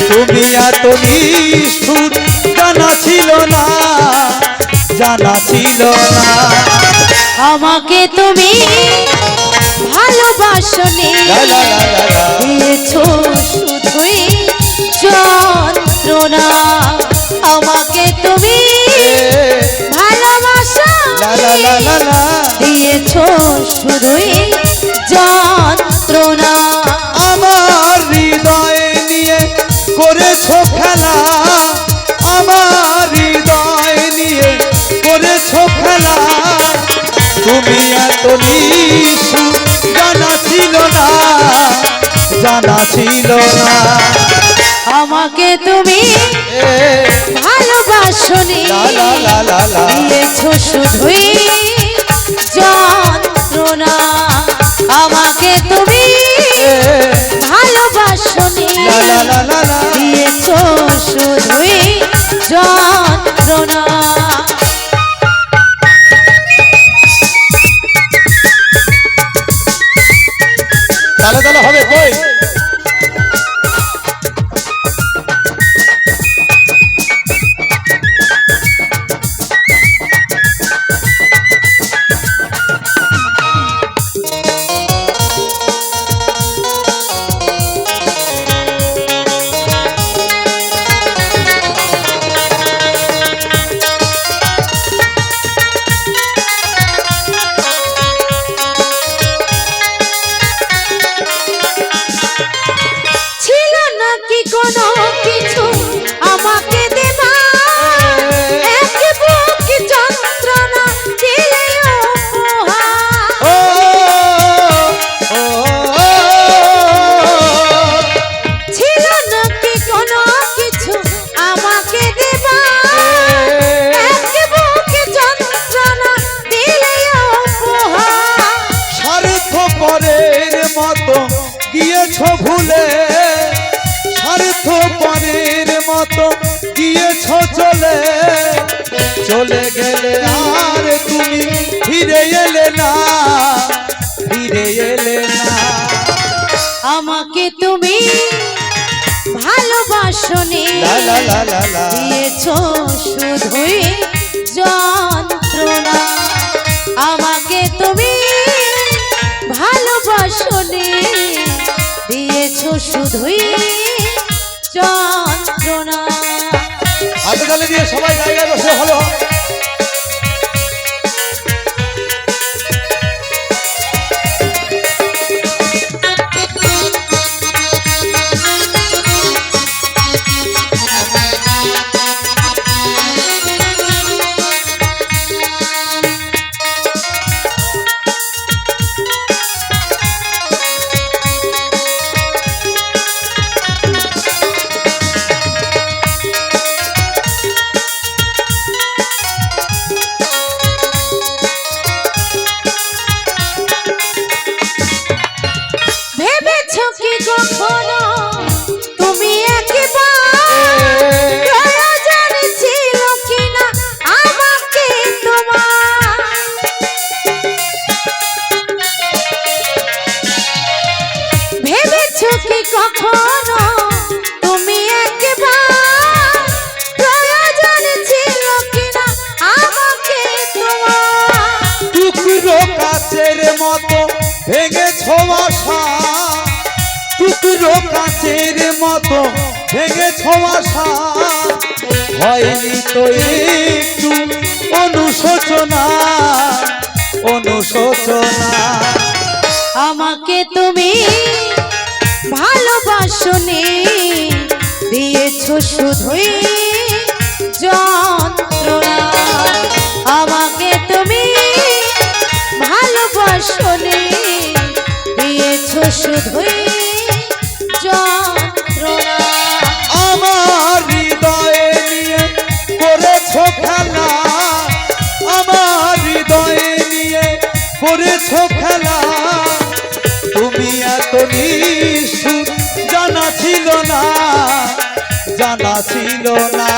তুমি এত নিষ্ঠুর জানা ছিল না, জানা ছিল না। আমাকে তুমি ভালোবাসনি, দিয়েছো শুধুই যন্ত্রণা। আমাকে তুমি ভালোবাসনি, দিয়েছো শুধুই যন্ত্রণা। আমার হৃদয় নিয়ে করেছো খেলা, আমার হৃদয় নিয়ে করেছো খেলা। তুমি এত নিষ্ঠুর জানা ছিল না, জানা ছিল না। আমাকে তুমি ভালোবাসনি, দিয়েছো শুধুই যন্ত্রণা। আমাকে তুমি ভালোবাসনি, দিয়েছো শুধুই যন্ত্রণা। তাহলে তাহলে হবে কই? কোনো কিছু আমাকে দেবা, এক বুক যন্ত্রণা দিলে ছিল নাকি কোনো কিছু আমাকে দেবা, এক বুক যন্ত্রণা দিলে স্বার্থপরের মতো গিয়েছো ভুলে, স্বার্থপরের মতো গিয়েছো চলে। চলে গেলে আর তুমি ফিরে এলে না, ফিরে এলে না। আমাকে তুমি ভালোবাসনি, দিয়েছো শুধুই যন্ত্রণা। আমাকে তুমি ভালোবাসনি, দিয়েছো শুধুই যন্ত্রণা। হাতে তালে দিয়ে সবাই জায়গায় বসে ভালো। কখনো তুমি একবার প্রয়োজন ছিল কিনা আমাকে তোমার, ভেবেছো কি কখনো তুমি একবার প্রয়োজন ছিল কিনা আমাকে তোমার। টুকরো কাচের মতো ভেঙেছো আশা, টুকরো কাচের মতো ভেঙেছো আশা। হয়নি তো একটু অনুশোচনা, অনুশোচনা। আমাকে তুমি ভালোবাসনি, দিয়েছো শুধুই যন্ত্রণা। আমাকে তুমি ভালোবাসনি, দিয়েছো শুধুই যন্ত্রণা। আমার হৃদয়ে নিয়ে করেছো খেলা, আমার হৃদয়ে নিয়ে করেছো খেলা। তুমি এত নিষ্ঠুর জানা ছিল না, জানা ছিল না।